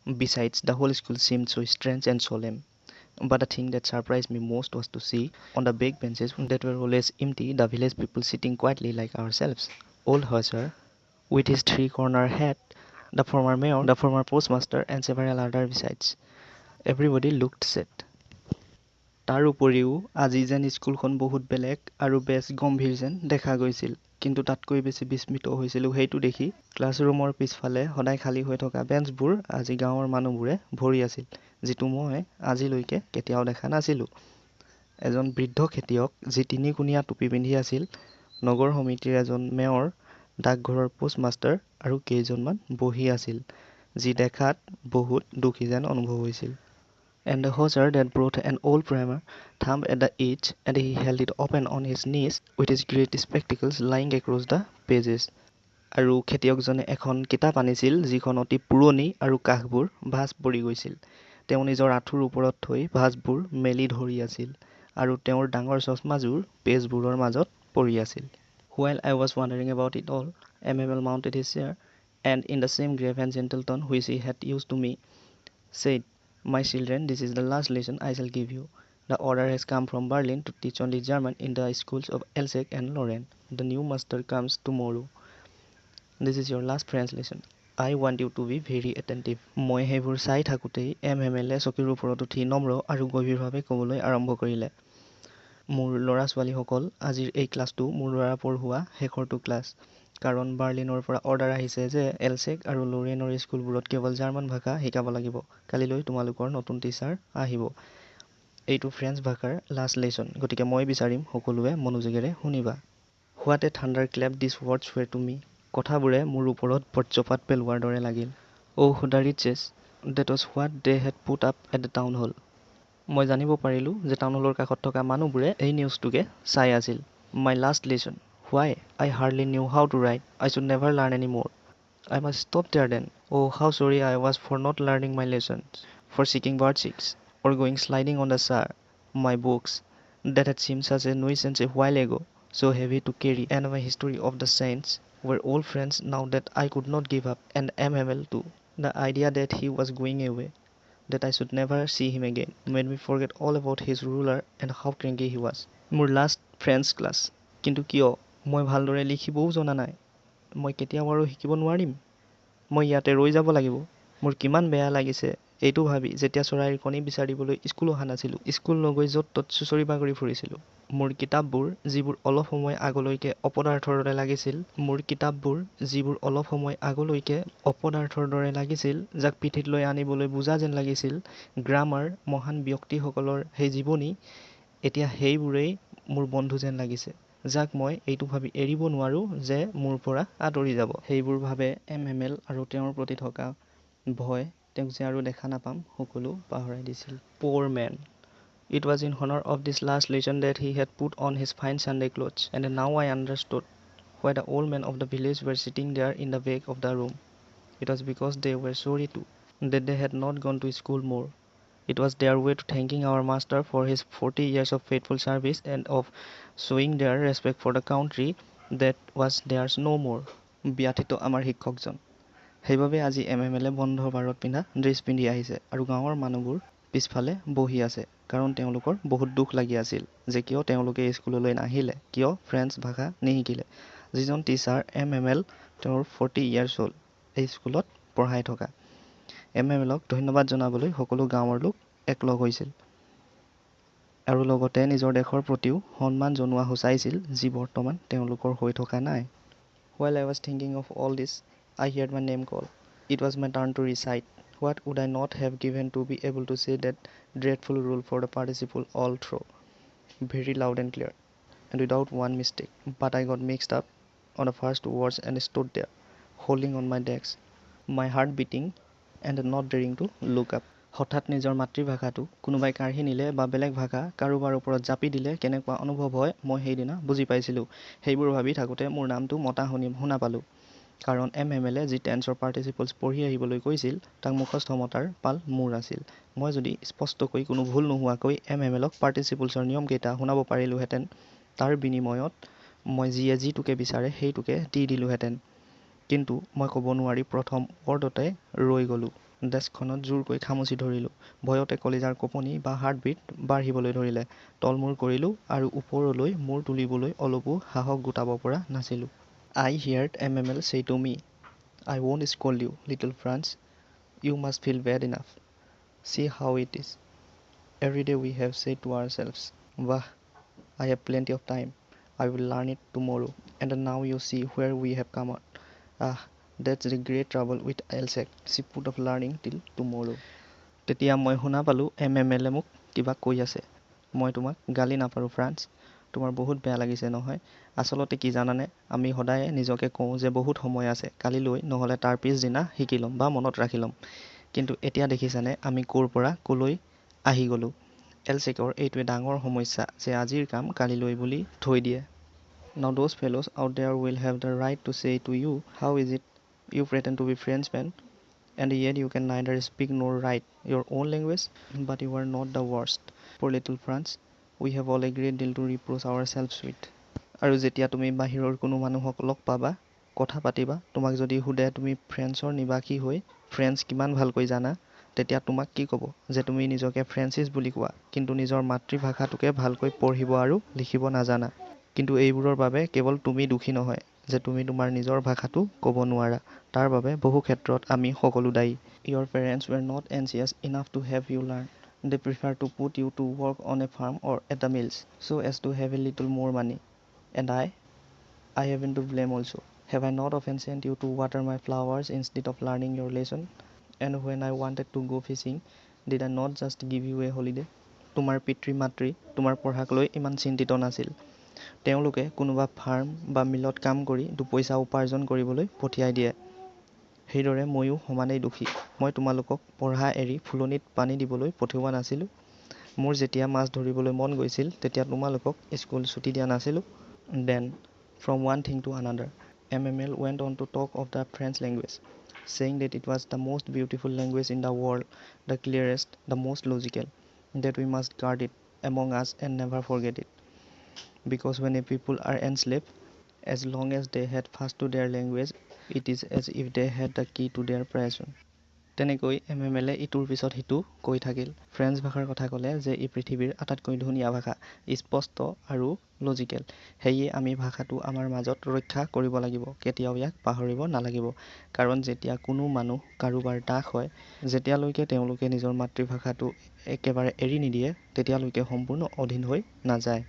Besides, the whole school seemed so strange and solemn. But the thing that surprised me most was to see on the back benches that were always empty the village people sitting quietly like ourselves. Old Hussar, with his three-corner hat, the former mayor, the former postmaster, and several other besides. Everybody looked sad. তাৰ উপৰিও আজি যেন স্কুলখন বহুত বেলেগ আৰু বেছ গম্ভীৰ যেন দেখা গৈছিল। কিন্তু তাতকৈ বেছি বিস্মিত হৈছিলোঁ সেইটো দেখি ক্লাছৰুমৰ পিছফালে সদায় খালী হৈ থকা বেঞ্চবোৰ আজি গাঁৱৰ মানুহবোৰে ভৰি আছিল, যিটো মই আজিলৈকে কেতিয়াও দেখা নাছিলোঁ। এজন বৃদ্ধ খেতিয়ক যি তিনিকুণীয়া টুপি পিন্ধি আছিল, নগৰ সমিতিৰ এজন মেয়ৰ, ডাকঘৰৰ পোষ্টমাষ্টাৰ আৰু কেইজনমান বহি আছিল, যি দেখাত বহুত দুখী যেন অনুভৱ হৈছিল। And the hosier that brought an old primer thumb at the edge, and he held it open on his knees with his great spectacles lying across the pages. আৰু খেতিয়কজনে এখন কিতাপ আনিছিল যিখন অতি পুৰণি আৰু কাষবোৰ ভাঁজ পৰি গৈছিল। তেওঁ নিজৰ আঁঠুৰ ওপৰত থৈ ভাঁজবোৰ মেলি ধৰি আছিল আৰু তেওঁৰ ডাঙৰ চশমাযোৰ পেজবোৰৰ মাজত পৰি আছিল। While I was wondering about it all, MML mounted his chair and in the same grave and gentle tone which he had used to me, said, "My children, this is the last lesson I shall give you. The order has come from Berlin to teach only German in the schools of Elsack and Lorraine. The new master comes tomorrow. This is your last French lesson. I want you to be very attentive." মই সেইবোৰ চাই থাকোঁতেই MMLে চকীৰ ওপৰত উঠি নম্ৰ আৰু গভীৰভাৱে ক'বলৈ আৰম্ভ কৰিলে। মোৰ ল'ৰা ছোৱালীসকল, আজিৰ এই ক্লাছটো মোৰ দ্বাৰা পঢ়োৱা শেষৰটো ক্লাছ। কাৰণ বাৰ্লিনৰ পৰা অৰ্ডাৰ আহিছে যে এলছেক আৰু লৰেইনৰ স্কুলবোৰত কেৱল জাৰ্মান ভাষা শিকাব লাগিব। কালিলৈ তোমালোকৰ নতুন টিচাৰ আহিব। এইটো ফ্ৰেঞ্চ ভাষাৰ লাষ্ট লেচন, গতিকে মই বিচাৰিম সকলোৱে মনোযোগেৰে শুনিবা। What a thunder clap these words were to me. কথাবোৰে মোৰ ওপৰত বজ্ৰপাত পেলোৱাৰ দৰে লাগিল। Oh' the wretches, that was what they had put up at the town hall. মই জানিব পাৰিলোঁ যে টাউন হলৰ কাষত থকা মানুহবোৰে এই নিউজটোকে চাই আছিল। My last lesson, why I hardly knew how to write, I should never learn any more. I must stop there then. Oh, how sorry I was for not learning my lessons, for seeking bird-chicks, or going sliding on the Saar. My books, that had seemed such a nuisance a while ago, so heavy to carry, and my history of the saints, were old friends now that I could not give up, and MML too. The idea that he was going away, that I should never see him again, made me forget all about his ruler and how cranky he was. মোৰ last French class, কিন্তু কিয় মই ভালদৰে লিখিবও জনা নাই। মই কেতিয়াও আৰু শিকিব নোৱাৰিম। মই ইয়াতে ৰৈ যাব লাগিব। মোৰ কিমান বেয়া লাগিছে এইটো ভাবি যেতিয়া চৰাইৰ কণী বিচাৰিবলৈ স্কুল অহা নাছিলোঁ, স্কুল নগৈ য'ত ত'ত চুচৰি বাগৰি ফুৰিছিলোঁ। মোৰ কিতাপবোৰ যিবোৰ অলপ সময় আগলৈকে অপদাৰ্থৰ দৰে লাগিছিল, যাক পিঠিত লৈ আনিবলৈ বোজা যেন লাগিছিল, গ্ৰামাৰ, মহান ব্যক্তিসকলৰ সেই জীৱনী, এতিয়া সেইবোৰেই মোৰ বন্ধু যেন লাগিছে, যাক মই এইটো ভাবি এৰিব নোৱাৰোঁ যে মোৰ পৰা আঁতৰি যাব। সেইবোৰ ভাবে MML আৰু তেওঁৰ প্ৰতি থকা ভয় তেওঁক যে আৰু দেখা নাপাম সকলো পাহৰাই দিছিল। Poor man. It was in honor of this last lesson that he had put on his fine Sunday clothes, and now I understood why the old men of the village were sitting there in the back of the room. It was because they were sorry too, that they had not gone to school more. It was their way to thanking our master for his 40 years of faithful service and of showing their respect for the country that was theirs no more. ব্যাথিত আমাৰ শিক্ষকজন। সেইবাবে আজি MMLে বন্ধ বাৰত পিন্ধা dress পিন্ধি আহিছে আৰু গাঁৱৰ মানুহবোৰ পিছফালে বহি আছে, কাৰণ তেওঁলোকৰ বহুত দুখ লাগি আছিল যে কিয় তেওঁলোকে স্কুললৈ নাহিলে, কিয় ফ্ৰেঞ্চ ভাষা নিশিকিলে। যিজন টিচাৰ MML, তেওঁৰ 40 ইয়াৰ্ছ হ'ল এই স্কুলত পঢ়াই থকা। MMLক ধন্যবাদ জনাবলৈ সকলো গাঁৱৰ লোক একলগ হৈছিল আৰু লগতে নিজৰ দেশৰ প্ৰতিও সন্মান জনোৱা সূচাইছিল, যি বৰ্তমান তেওঁলোকৰ হৈ থকা নাই। While I was thinking of all this, I heard my name call. It was my turn to recite. What would I not have given to be able to say that dreadful rule for the participle all through, very loud and clear, and without one mistake. But I got mixed up on the first words and stood there, holding on my desk, my heart beating and not daring to look up. হঠাৎ নিজৰ মাতৃভাষাটো কোনোবাই কাঢ়ি নিলে বা বেলেগ ভাষা কাৰোবাৰ ওপৰত জাপি দিলে কেনেকুৱা অনুভৱ হয় মই সেইদিনা বুজি পাইছিলোঁ। সেইবোৰ ভাবি থাকোঁতে মোৰ নামটো মতা শুনা পালোঁ। কাৰণ MMLে যি টেন্সৰ পাৰ্টিচিপলছ পঢ়ি আহিবলৈ কৈছিল, তাক মুখস্থ মতাৰ পাল মোৰ আছিল। মই যদি স্পষ্টকৈ কোনো ভুল নোহোৱাকৈ MMLক পাৰ্টিচিপলছৰ নিয়মকেইটা শুনাব পাৰিলোহেঁতেন, তাৰ বিনিময়ত মই যিয়ে যিটোকে বিচাৰে সেইটোকে দি দিলোহেঁতেন। কিন্তু মই ক'ব নোৱাৰি প্ৰথম ৱৰ্ডতে ৰৈ গ'লোঁ। ডেস্কখনত জোৰকৈ খামুচি ধৰিলোঁ। ভয়তে কলিজাৰ কঁপনি বা হাৰ্টবিট বাঢ়িবলৈ ধৰিলে। তলমূৰ কৰিলোঁ আৰু ওপৰলৈ মূৰ তুলিবলৈ অলপো সাহস গোটাব পৰা নাছিলোঁ। I heard MML say to me, I won't scold you, little Franz. You must feel bad enough. See how it is. Every day we have said to ourselves, Wah, I have plenty of time. I will learn it tomorrow. And now you see where we have come out. Ah, that's the great trouble with LSEC. She put off learning till tomorrow. তেতিয়া মই শুনা পালোঁ MML মোক কিবা কৈ আছে। মই তোমাক গালি নাপাৰোঁ ফ্ৰান্স। তোমাৰ বহুত বেয়া লাগিছে নহয়। আচলতে কি জানানে, আমি সদায় নিজকে কওঁ যে বহুত সময় আছে, কালিলৈ নহ'লে তাৰ পিছদিনা শিকি ল'ম বা মনত ৰাখি ল'ম। কিন্তু এতিয়া দেখিছানে আমি ক'ৰ পৰা ক'লৈ আহি গ'লোঁ। এলছেকৰ এইটোৱে ডাঙৰ সমস্যা যে আজিৰ কাম কালিলৈ বুলি থৈ দিয়ে। Now those fellows out there will have the right to say to you, how is it you pretend to be Frenchman and yet you can neither speak nor write your own language, but you are not the worst. Poor little France, we have all a great deal to reproach ourselves with. আৰু যেতিয়া তুমি বাহিৰৰ কোনো মানুহক লগ পাবা, কথা পাতিবা, তোমাক যদি সোধে তুমি ফ্ৰেন্সৰ নিবাসী হৈ ফ্ৰেন্স কিমান ভালকৈ জানা, তেতিয়া তোমাক কি ক'ব যে তুমি নিজকে ফ্ৰেন্সিছ বুলি কোৱা, কিন্তু নিজৰ মাতৃভাষাটোকে ভালকৈ পঢ়িব আৰু লিখিব নাজানা। কিন্তু এইবোৰৰ বাবে কেৱল তুমি দোষী নহয় যে তুমি তোমাৰ নিজৰ ভাষাটো ক'ব নোৱাৰা। তাৰ বাবে বহু ক্ষেত্ৰত আমি সকলো দায়ী। Your parents were not anxious enough to have you learn. They prefer to put you to work on a farm or at the mills so as to have a little more money. And I have been to blame also. Have I not often sent you to water my flowers instead of learning your lesson? And when I wanted to go fishing, did I not just give you a holiday? তোমাৰ পিতৃ মাতৃ তোমাৰ পঢ়াক লৈ ইমান চিন্তিত নাছিল। তেওঁলোকে কোনোবা ফাৰ্ম বা মিলত কাম কৰি দুপইচা উপাৰ্জন কৰিবলৈ পঠিয়াই দিয়ে। সেইদৰে ময়ো সমানেই দোষী। মই তোমালোকক পঢ়া এৰি ফুলনিত পানী দিবলৈ পঠিওৱা নাছিলোঁ। মোৰ যেতিয়া মাছ ধৰিবলৈ মন গৈছিল তেতিয়া তোমালোকক স্কুল ছুটি দিয়া নাছিলোঁ। Then, from one thing to another, MML went on to talk of the French language, saying that it was the most beautiful language in the world, the clearest, the most logical, that we must guard it among us and never forget it. Because when a people are enslaved, as long as they had fast to their language, it is as if they had the key to their prison. তেনেকৈ MML ইটোৰ পিছত সিটো কৈ থাকিল। French ভাষাৰ কথা ক'লে যে ই পৃথিৱীৰ আটাইতকৈ ধুনীয়া ভাষা, স্পষ্ট আৰু লজিকেল। সেয়ে আমি ভাষাটো আমাৰ মাজত ৰক্ষা কৰিব লাগিব, কেতিয়াও ইয়াক পাহৰিব নালাগিব। কাৰণ যেতিয়া কোনো মানুহ কাৰোবাৰ দাস হয়, যেতিয়ালৈকে তেওঁলোকে নিজৰ মাতৃভাষাটো একেবাৰে এৰি নিদিয়ে, তেতিয়ালৈকে সম্পূৰ্ণ অধীন হৈ নাযায়।